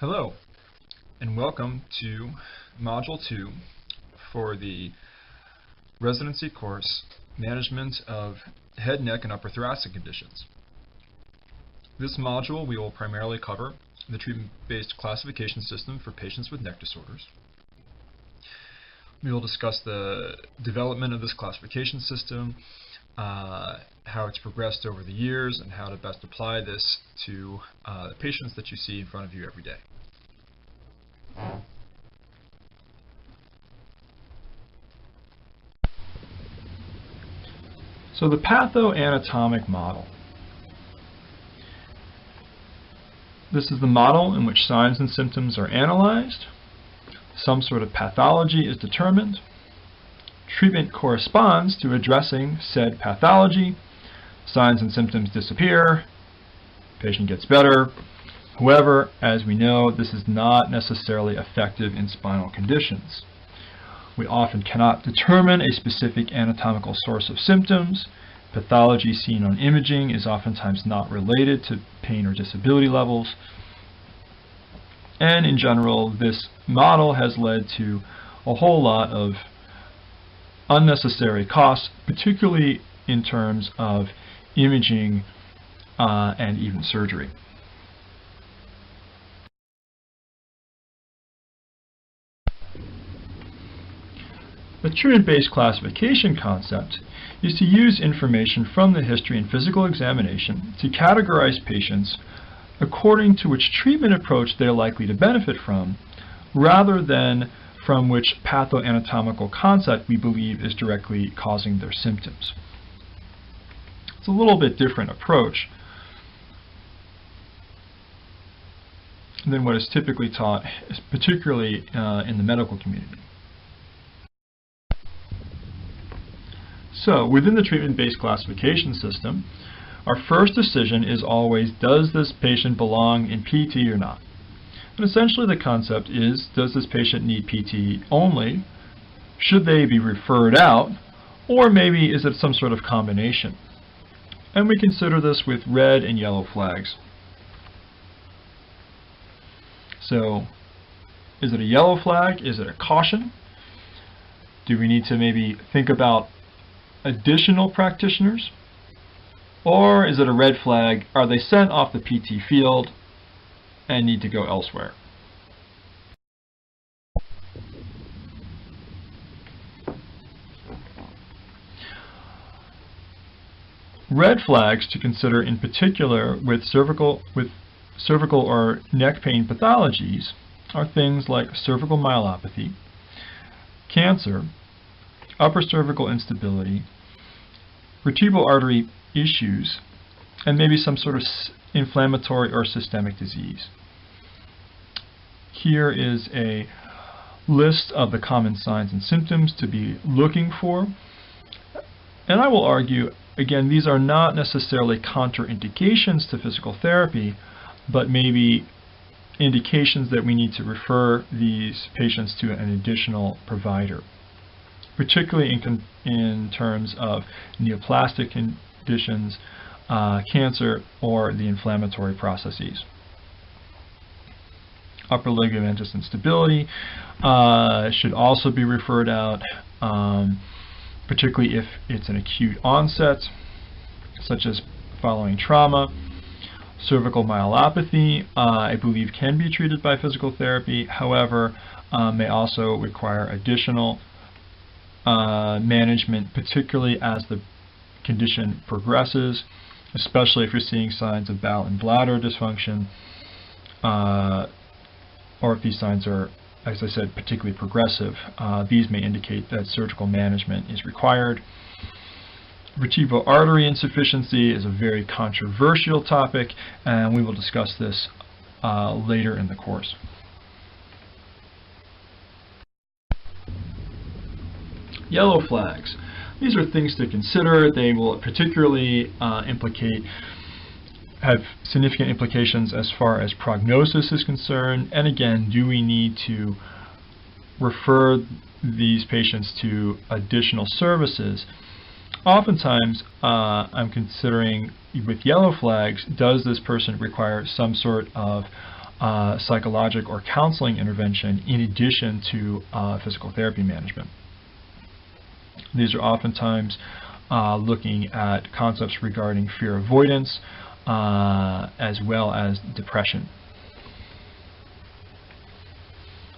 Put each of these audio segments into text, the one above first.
Hello, and welcome to Module 2 for the residency course, Management of Head, Neck, and Upper Thoracic Conditions. This module we will primarily cover the treatment-based classification system for patients with neck disorders. We will discuss the development of this classification system, how it's progressed over the years, and how to best apply this to the patients that you see in front of you every day. So the pathoanatomic model. This is the model in which signs and symptoms are analyzed, some sort of pathology is determined, treatment corresponds to addressing said pathology, signs and symptoms disappear, patient gets better. However, as we know, this is not necessarily effective in spinal conditions. We often cannot determine a specific anatomical source of symptoms. Pathology seen on imaging is oftentimes not related to pain or disability levels. And in general, this model has led to a whole lot of unnecessary costs, particularly in terms of imaging and even surgery. The treatment-based classification concept is to use information from the history and physical examination to categorize patients according to which treatment approach they're likely to benefit from, rather than from which pathoanatomical concept we believe is directly causing their symptoms. It's a little bit different approach than what is typically taught, particularly in the medical community. So, within the treatment-based classification system, our first decision is always, does this patient belong in PT or not? And essentially the concept is, does this patient need PT only? Should they be referred out? Or maybe is it some sort of combination? And we consider this with red and yellow flags. So, is it a yellow flag? Is it a caution? Do we need to maybe think about additional practitioners? Or is it a red flag? Are they sent off the PT field and need to go elsewhere? Red flags to consider in particular with cervical or neck pain pathologies are things like cervical myelopathy, cancer, upper cervical instability, vertebral artery issues, and maybe some sort of inflammatory or systemic disease. Here is a list of the common signs and symptoms to be looking for. And I will argue, again, these are not necessarily contraindications to physical therapy, but maybe indications that we need to refer these patients to an additional provider, particularly in terms of neoplastic conditions, cancer, or the inflammatory processes. Upper ligamentous instability should also be referred out, particularly if it's an acute onset, such as following trauma. Cervical myelopathy, I believe, can be treated by physical therapy, however, may also require additional management, particularly as the condition progresses, especially if you're seeing signs of bowel and bladder dysfunction, or if these signs are, as I said, particularly progressive. These may indicate that surgical management is required. Vertebral artery insufficiency is a very controversial topic, and we will discuss this later in the course. Yellow flags. These are things to consider. They will particularly have significant implications as far as prognosis is concerned. And again, do we need to refer these patients to additional services? Oftentimes, I'm considering with yellow flags, does this person require some sort of psychologic or counseling intervention in addition to physical therapy management. These are oftentimes looking at concepts regarding fear avoidance as well as depression.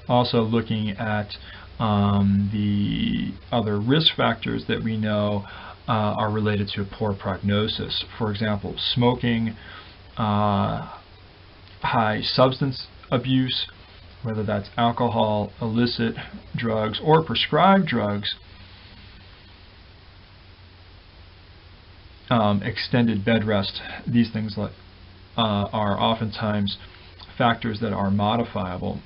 Also looking at the other risk factors that we know are related to a poor prognosis. For example, smoking, high substance abuse, whether that's alcohol, illicit drugs, or prescribed drugs, extended bed rest. These things are oftentimes factors that are modifiable.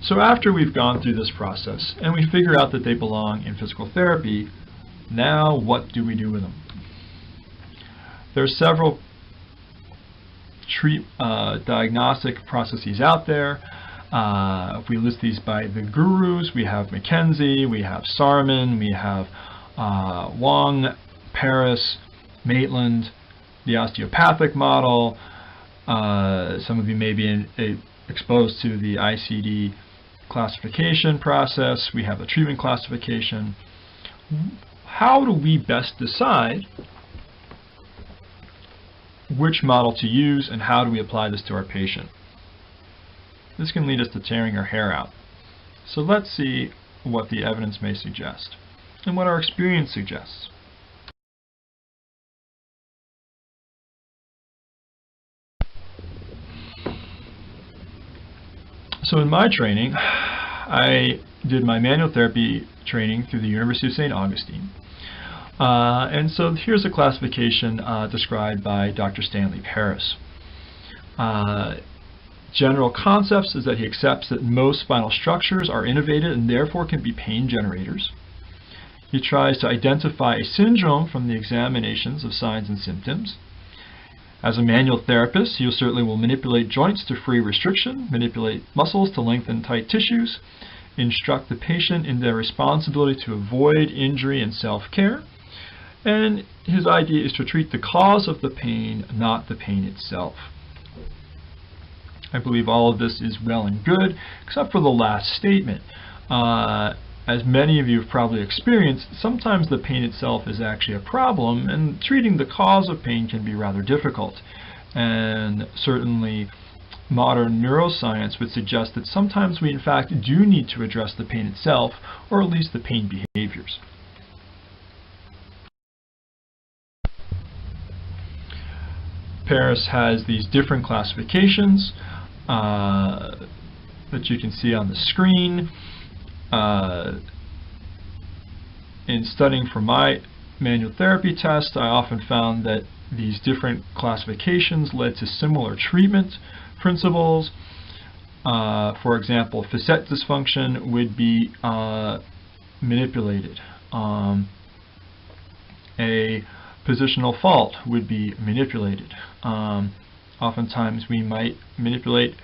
So after we've gone through this process and we figure out that they belong in physical therapy, now what do we do with them? There are several diagnostic processes out there. If we list these by the gurus, we have McKenzie, we have Sarman, we have Wong, Paris, Maitland, the osteopathic model. Some of you may be exposed to the ICD classification process. We have the treatment classification. How do we best decide which model to use and how do we apply this to our patient? This can lead us to tearing our hair out. So let's see what the evidence may suggest and what our experience suggests. So in my training, I did my manual therapy training through the University of St. Augustine. And so here's a classification described by Dr. Stanley Paris. General concepts is that he accepts that most spinal structures are innervated and therefore can be pain generators. He tries to identify a syndrome from the examinations of signs and symptoms. As a manual therapist, he certainly will manipulate joints to free restriction, manipulate muscles to lengthen tight tissues, instruct the patient in their responsibility to avoid injury and self-care. And his idea is to treat the cause of the pain, not the pain itself. I believe all of this is well and good, except for the last statement. As many of you have probably experienced, sometimes the pain itself is actually a problem, and treating the cause of pain can be rather difficult. And certainly, modern neuroscience would suggest that sometimes we in fact do need to address the pain itself, or at least the pain behaviors. Paris has these different classifications that you can see on the screen. In studying for my manual therapy test, I often found that these different classifications led to similar treatment principles. For example, facet dysfunction would be manipulated. A positional fault would be manipulated. Oftentimes we might manipulate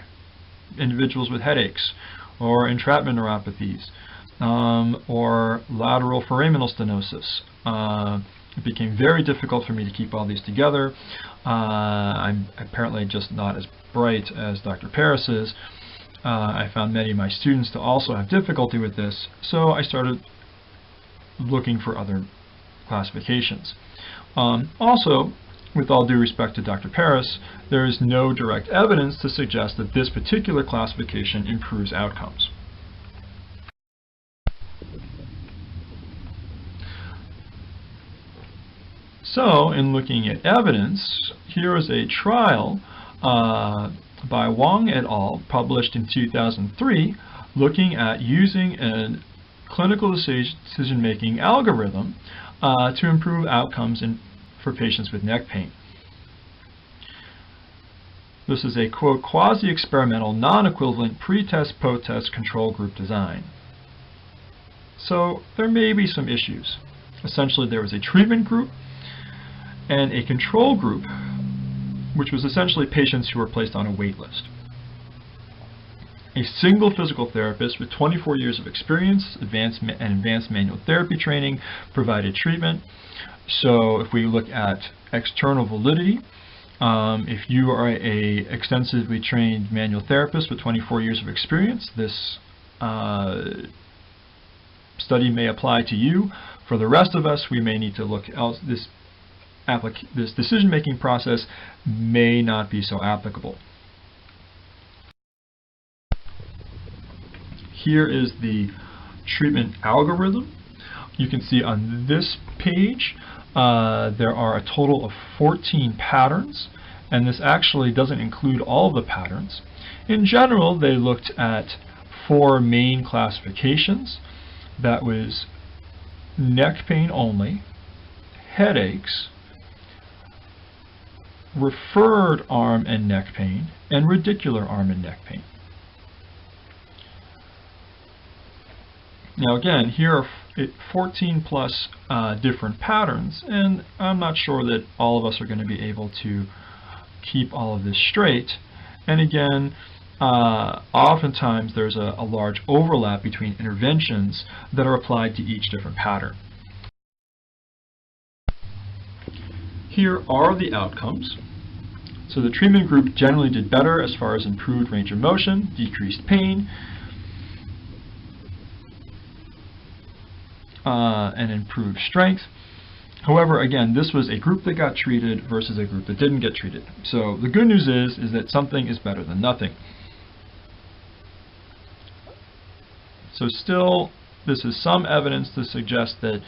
individuals with headaches or entrapment neuropathies or lateral foraminal stenosis. It became very difficult for me to keep all these together. I'm apparently just not as bright as Dr. Paris is. I found many of my students to also have difficulty with this, so I started looking for other classifications. Also, with all due respect to Dr. Paris, there is no direct evidence to suggest that this particular classification improves outcomes. So, in looking at evidence, here is a trial by Wong et al. Published in 2003 looking at using a clinical decision-making algorithm to improve outcomes for patients with neck pain. This is a, quote, quasi-experimental, non-equivalent pre-test, post-test control group design. So there may be some issues. Essentially, there was a treatment group and a control group, which was essentially patients who were placed on a wait list. A single physical therapist with 24 years of experience and advanced manual therapy training provided treatment. So if we look at external validity, if you are a extensively trained manual therapist with 24 years of experience, this study may apply to you. For the rest of us, we may need to look else. This decision-making process may not be so applicable. Here is the treatment algorithm. You can see on this page there are a total of 14 patterns, and this actually doesn't include all the patterns. In general, they looked at 4 main classifications. That was neck pain only, headaches, referred arm and neck pain, and radicular arm and neck pain. Now again, here are 14 plus different patterns, and I'm not sure that all of us are going to be able to keep all of this straight. And again, oftentimes there's a large overlap between interventions that are applied to each different pattern. Here are the outcomes. So the treatment group generally did better as far as improved range of motion, decreased pain, and improved strength. However, again, this was a group that got treated versus a group that didn't get treated. So the good news is that something is better than nothing. So still, this is some evidence to suggest that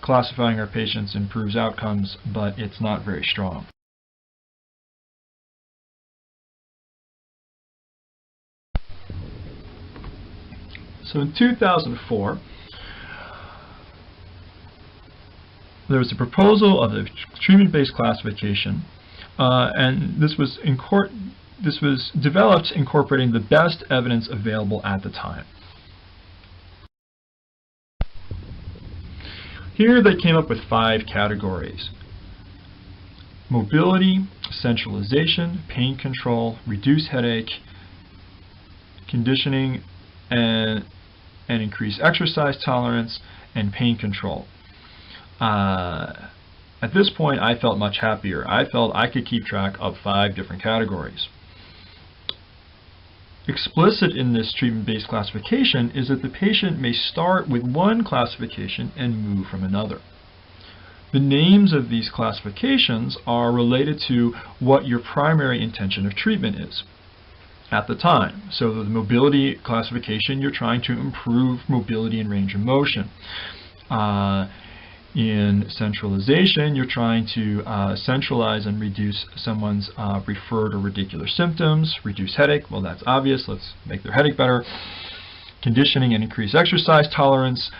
classifying our patients improves outcomes, but it's not very strong. So in 2004, there was a proposal of a treatment-based classification, and this was developed incorporating the best evidence available at the time. Here they came up with 5 categories: mobility, centralization, pain control, reduced headache, conditioning, and increased exercise tolerance, and pain control. At this point, I felt much happier. I felt I could keep track of 5 different categories. Explicit in this treatment-based classification is that the patient may start with one classification and move from another. The names of these classifications are related to what your primary intention of treatment is at the time. So the mobility classification, you're trying to improve mobility and range of motion. In centralization, you're trying to centralize and reduce someone's referred or radicular symptoms. Reduce headache, well, that's obvious. Let's make their headache better. Conditioning and increase exercise tolerance.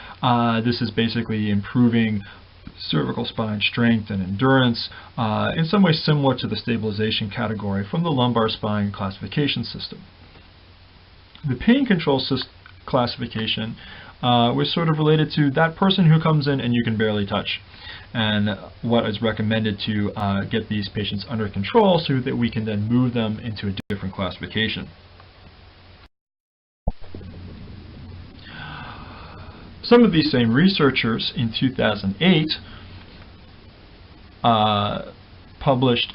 This is basically improving cervical spine strength and endurance, in some ways similar to the stabilization category from the lumbar spine classification system. The pain control classification was sort of related to that person who comes in and you can barely touch, and what is recommended to get these patients under control so that we can then move them into a different classification. Some of these same researchers in 2008 published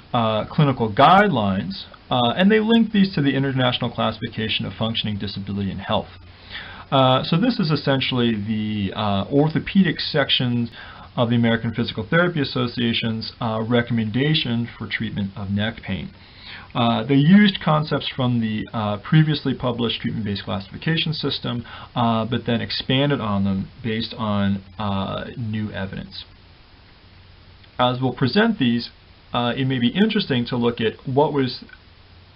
clinical guidelines, and they linked these to the International Classification of Functioning Disability and Health. So this is essentially the orthopedic section of the American Physical Therapy Association's recommendation for treatment of neck pain. They used concepts from the previously published treatment-based classification system, but then expanded on them based on new evidence. As we'll present these, it may be interesting to look at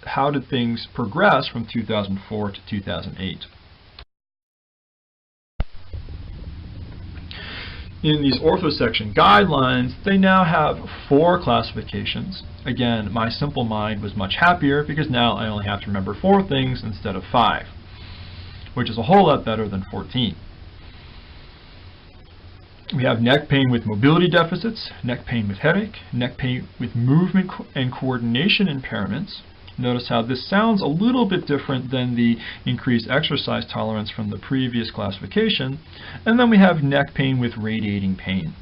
how did things progress from 2004 to 2008. In these orthosection guidelines, they now have 4 classifications. Again, my simple mind was much happier because now I only have to remember 4 things instead of 5, which is a whole lot better than 14. We have neck pain with mobility deficits, neck pain with headache, neck pain with movement and coordination impairments. Notice how this sounds a little bit different than the increased exercise tolerance from the previous classification. And then we have neck pain with radiating pain.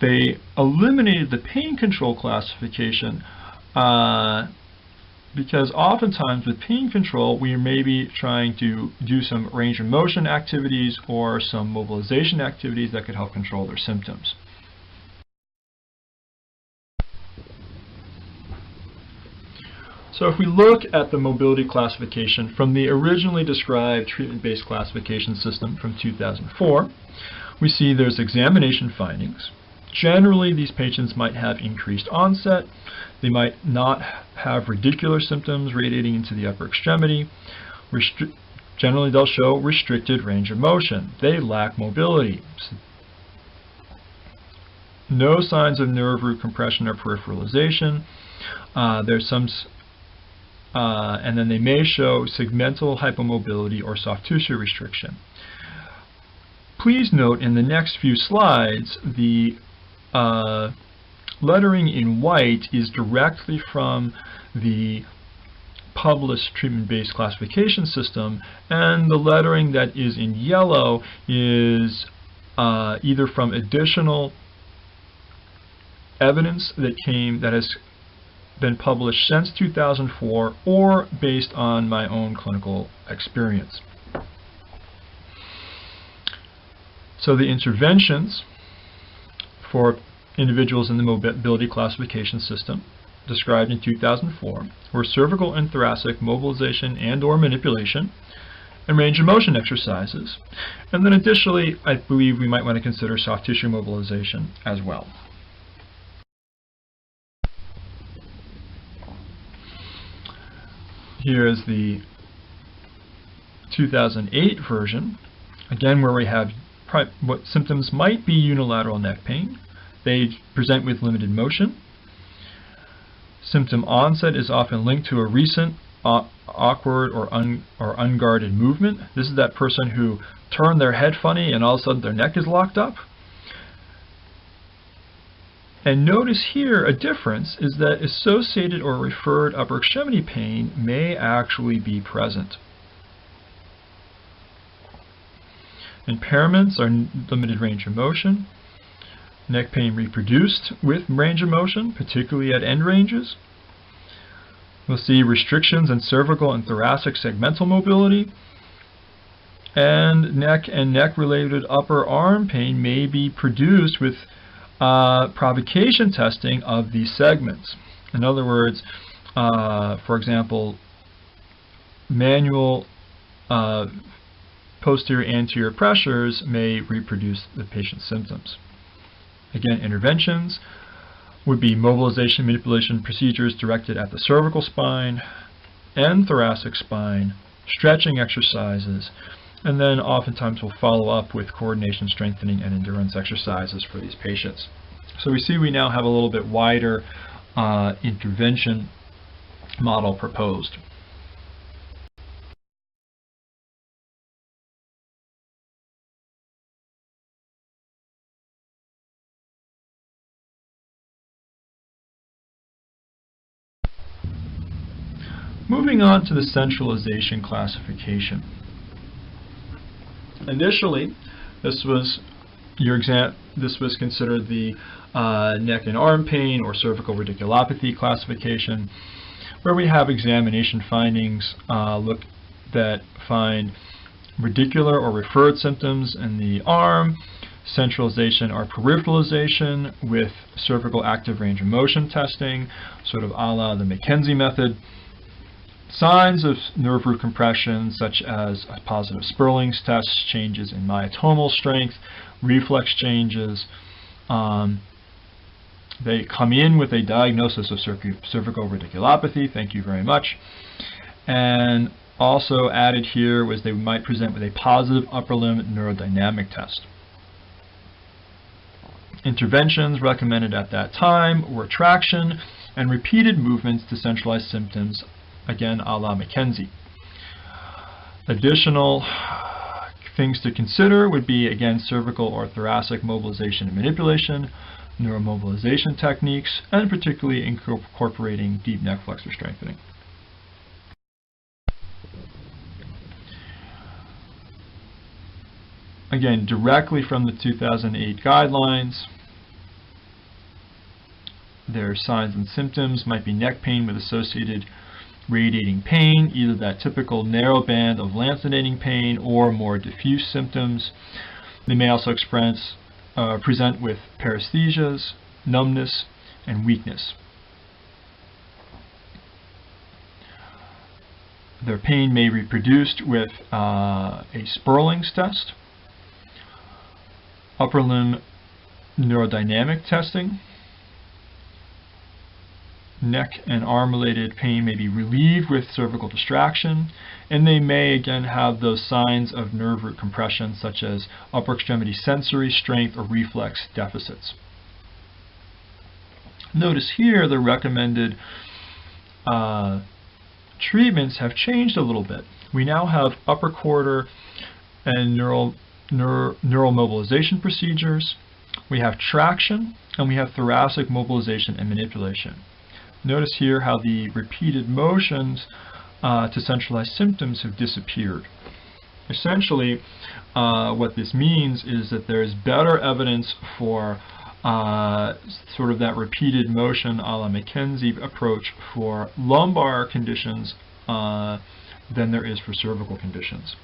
They eliminated the pain control classification because oftentimes with pain control we may be trying to do some range of motion activities or some mobilization activities that could help control their symptoms. So if we look at the mobility classification from the originally described treatment-based classification system from 2004, we see there's examination findings. Generally, these patients might have increased onset. They might not have radicular symptoms radiating into the upper extremity. Generally, they'll show restricted range of motion. They lack mobility. No signs of nerve root compression or peripheralization. And then they may show segmental hypomobility or soft tissue restriction. Please note in the next few slides, the lettering in white is directly from the published treatment-based classification system, and the lettering that is in yellow is either from additional evidence that has been published since 2004 or based on my own clinical experience. So the interventions for individuals in the mobility classification system described in 2004 were cervical and thoracic mobilization and or manipulation and range of motion exercises. And then additionally, I believe we might want to consider soft tissue mobilization as well. Here is the 2008 version, again where we have what symptoms might be unilateral neck pain. They present with limited motion. Symptom onset is often linked to a recent awkward or unguarded movement. This is that person who turned their head funny and all of a sudden their neck is locked up. And notice here a difference is that associated or referred upper extremity pain may actually be present. Impairments are limited range of motion. Neck pain reproduced with range of motion, particularly at end ranges. We'll see restrictions in cervical and thoracic segmental mobility. And neck-related upper arm pain may be produced with provocation testing of these segments. In other words, for example, manual posterior anterior pressures may reproduce the patient's symptoms. Again, interventions would be mobilization manipulation procedures directed at the cervical spine and thoracic spine, stretching exercises, and then oftentimes we'll follow up with coordination strengthening and endurance exercises for these patients. So we see we now have a little bit wider intervention model proposed. Moving on to the centralization classification. Initially, this was considered the neck and arm pain or cervical radiculopathy classification, where we have examination findings that find radicular or referred symptoms in the arm, centralization or peripheralization with cervical active range of motion testing, sort of a la the McKenzie method. Signs of nerve root compression, such as a positive Sperling's test, changes in myotomal strength, reflex changes. They come in with a diagnosis of cervical radiculopathy, thank you very much. And also added here was they might present with a positive upper limb neurodynamic test. Interventions recommended at that time were traction and repeated movements to centralize symptoms, again a la McKenzie. Additional things to consider would be, again, cervical or thoracic mobilization and manipulation, neuromobilization techniques, and particularly incorporating deep neck flexor strengthening. Again, directly from the 2008 guidelines, Their signs and symptoms might be neck pain with associated radiating pain, either that typical narrow band of lancinating pain or more diffuse symptoms. They may also present with paresthesias, numbness, and weakness. Their pain may be reproduced with a Sperling's test, upper limb neurodynamic testing. Neck and arm-related pain may be relieved with cervical distraction, and they may again have those signs of nerve root compression, such as upper extremity sensory, strength, or reflex deficits. Notice here the recommended treatments have changed a little bit. We now have upper quarter and neural mobilization procedures. We have traction, and we have thoracic mobilization and manipulation. Notice here how the repeated motions to centralize symptoms have disappeared. Essentially, what this means is that there is better evidence for sort of that repeated motion a la McKenzie approach for lumbar conditions than there is for cervical conditions.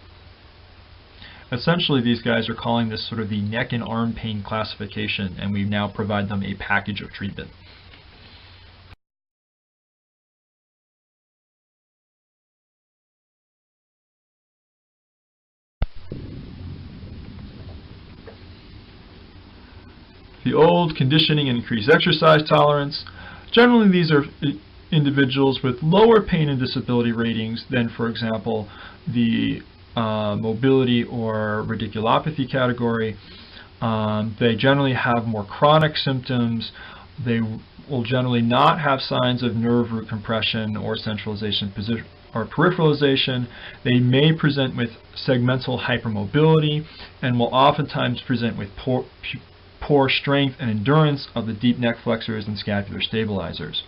Essentially, these guys are calling this sort of the neck and arm pain classification, and we now provide them a package of treatment. The old conditioning and increased exercise tolerance. Generally, these are individuals with lower pain and disability ratings than, for example, the mobility or radiculopathy category. They generally have more chronic symptoms. They will generally not have signs of nerve root compression or centralization or peripheralization. They may present with segmental hypermobility and will oftentimes present with poor strength and endurance of the deep neck flexors and scapular stabilizers.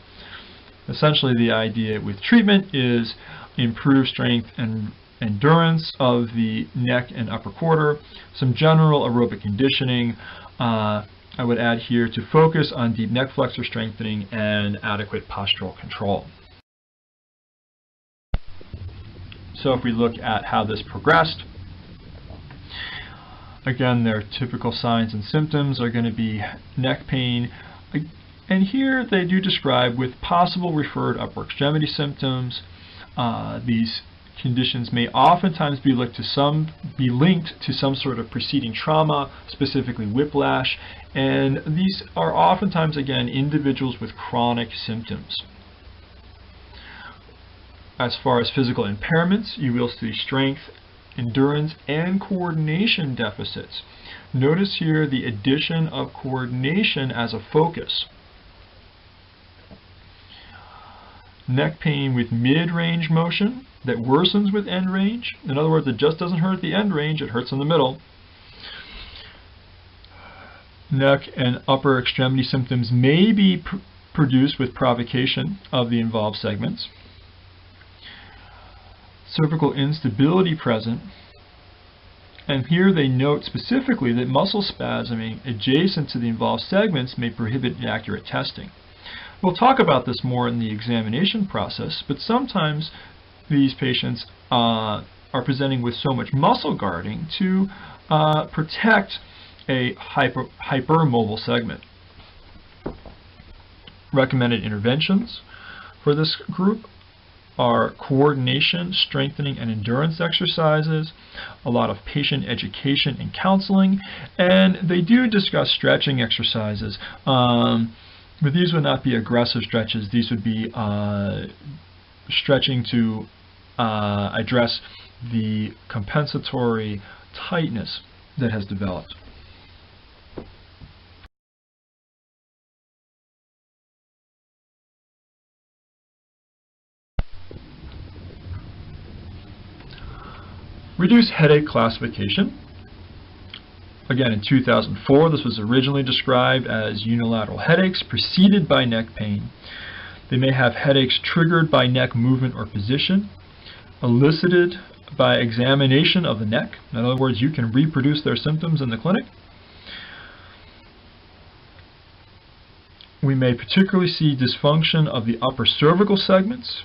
Essentially, the idea with treatment is improve strength and endurance of the neck and upper quarter, some general aerobic conditioning. I would add here to focus on deep neck flexor strengthening and adequate postural control. So if we look at how this progressed, again, their typical signs and symptoms are going to be neck pain, and here they do describe with possible referred upper extremity symptoms. These conditions may oftentimes be linked to some sort of preceding trauma, specifically whiplash, and these are oftentimes, again, individuals with chronic symptoms. As far as physical impairments, you will see strength, endurance, and coordination deficits. Notice here the addition of coordination as a focus. Neck pain with mid-range motion that worsens with end range. In other words, it just doesn't hurt at the end range, it hurts in the middle. Neck and upper extremity symptoms may be produced with provocation of the involved segments. Cervical instability present, and here they note specifically that muscle spasming adjacent to the involved segments may prohibit accurate testing. We'll talk about this more in the examination process, but sometimes these patients are presenting with so much muscle guarding to protect a hypermobile segment. Recommended interventions for this group are coordination, strengthening, and endurance exercises, a lot of patient education and counseling, and they do discuss stretching exercises. But these would not be aggressive stretches. These would be stretching to address the compensatory tightness that has developed. Reduced headache classification. Again, in 2004, this was originally described as unilateral headaches preceded by neck pain. They may have headaches triggered by neck movement or position, elicited by examination of the neck. In other words, you can reproduce their symptoms in the clinic. We may particularly see dysfunction of the upper cervical segments,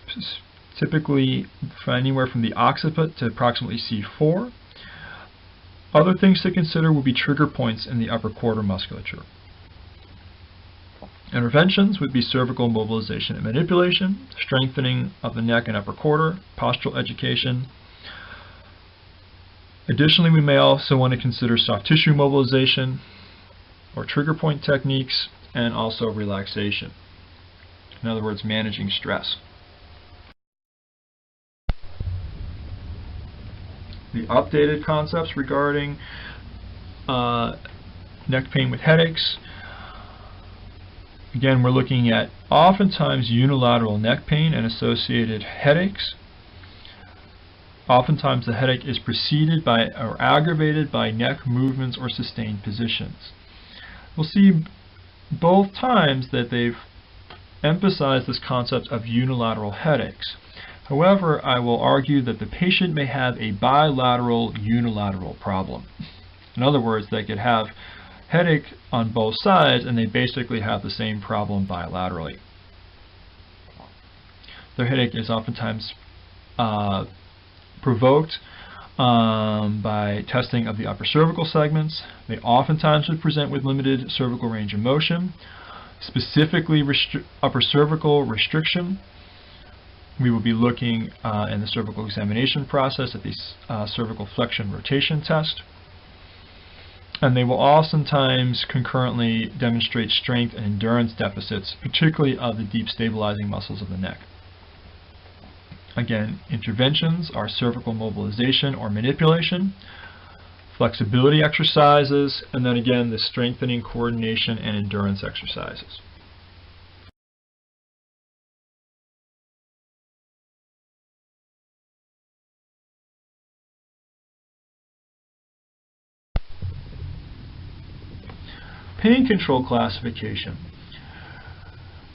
typically anywhere from the occiput to approximately C4. Other things to consider would be trigger points in the upper quarter musculature. Interventions would be cervical mobilization and manipulation, strengthening of the neck and upper quarter, postural education. Additionally, we may also want to consider soft tissue mobilization or trigger point techniques, and also relaxation. In other words, managing stress. The updated concepts regarding neck pain with headaches. Again, we're looking at oftentimes unilateral neck pain and associated headaches. Oftentimes the headache is preceded by or aggravated by neck movements or sustained positions. We'll see both times that they've emphasized this concept of unilateral headaches. However, I will argue that the patient may have a bilateral unilateral problem. In other words, they could have headache on both sides and they basically have the same problem bilaterally. Their headache is oftentimes provoked by testing of the upper cervical segments. They oftentimes would present with limited cervical range of motion, specifically upper cervical restriction. We will be looking in the cervical examination process at the cervical flexion rotation test. And they will oftentimes concurrently demonstrate strength and endurance deficits, particularly of the deep stabilizing muscles of the neck. Again, interventions are cervical mobilization or manipulation, flexibility exercises, and then again the strengthening, coordination, and endurance exercises. Pain control classification.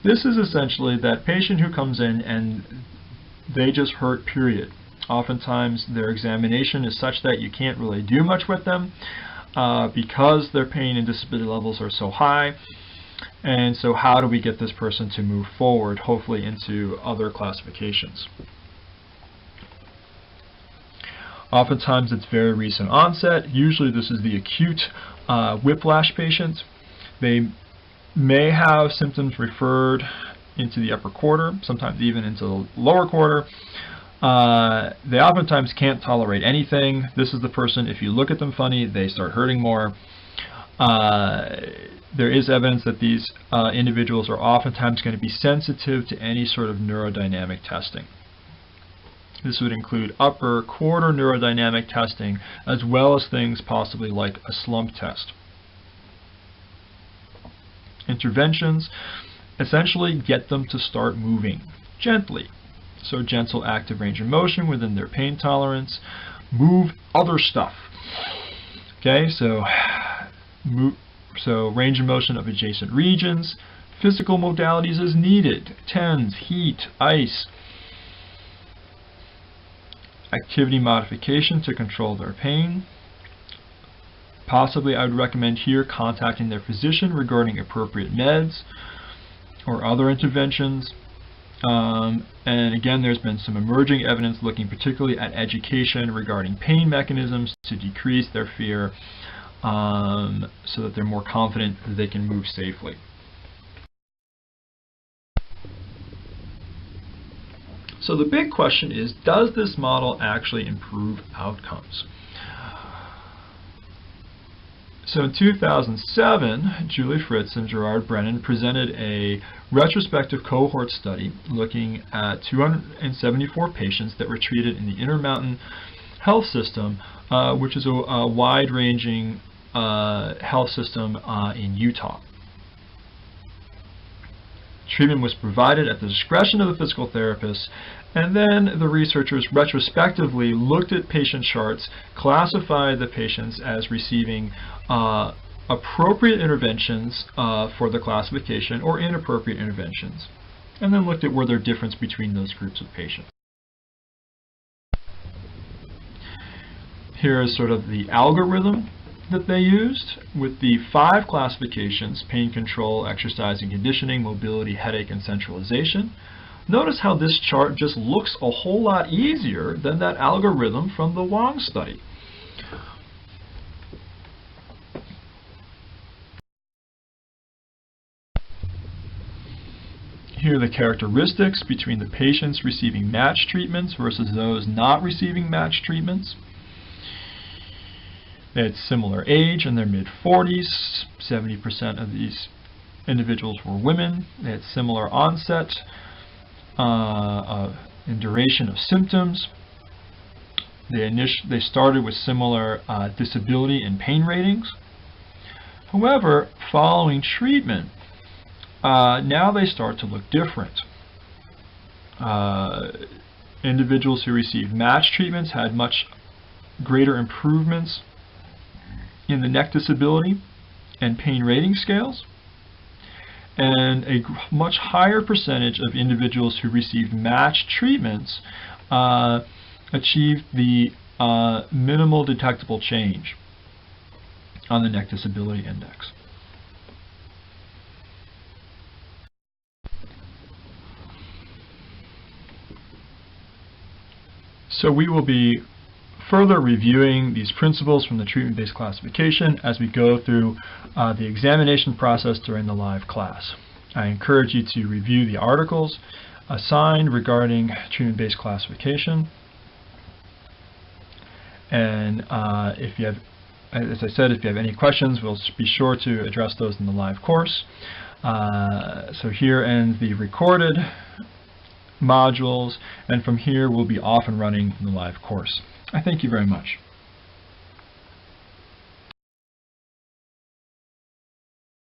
This is essentially that patient who comes in and they just hurt, period. Oftentimes their examination is such that you can't really do much with them because their pain and disability levels are so high. And so how do we get this person to move forward, hopefully into other classifications? Oftentimes it's very recent onset. Usually this is the acute whiplash patient. They may have symptoms referred into the upper quarter, sometimes even into the lower quarter. They oftentimes can't tolerate anything. This is the person, if you look at them funny, they start hurting more. There is evidence that these individuals are oftentimes going to be sensitive to any sort of neurodynamic testing. This would include upper quarter neurodynamic testing, as well as things possibly like a slump test. Interventions essentially get them to start moving gently. So gentle active range of motion within their pain tolerance. Move other stuff. Okay, so range of motion of adjacent regions. Physical modalities as needed. TENS, heat, ice. Activity modification to control their pain. Possibly I would recommend here contacting their physician regarding appropriate meds or other interventions. And again, there's been some emerging evidence looking particularly at education regarding pain mechanisms to decrease their fear so that they're more confident that they can move safely. So the big question is, does this model actually improve outcomes? So in 2007, Julie Fritz and Gerard Brennan presented a retrospective cohort study looking at 274 patients that were treated in the Intermountain Health System, which is a wide-ranging health system in Utah. Treatment was provided at the discretion of the physical therapist, and then the researchers retrospectively looked at patient charts, classified the patients as receiving appropriate interventions for the classification or inappropriate interventions, and then looked at were there difference between those groups of patients. Here is sort of the algorithm that they used with the 5 classifications: pain control, exercise and conditioning, mobility, headache, and centralization. Notice how this chart just looks a whole lot easier than that algorithm from the Wong study. Here are the characteristics between the patients receiving matched treatments versus those not receiving matched treatments. They had similar age, in their mid-40s. 70% of these individuals were women. They had similar onset and duration of symptoms. They started with similar disability and pain ratings. However, following treatment, now they start to look different. Individuals who received matched treatments had much greater improvements in the neck disability and pain rating scales, and a much higher percentage of individuals who received matched treatments achieved the minimal detectable change on the neck disability index. So we will be further reviewing these principles from the treatment-based classification as we go through the examination process during the live class. I encourage you to review the articles assigned regarding treatment-based classification. And if you have, as I said, if you have any questions, we'll be sure to address those in the live course. So here ends the recorded modules, and from here we'll be off and running in the live course. I thank you very much.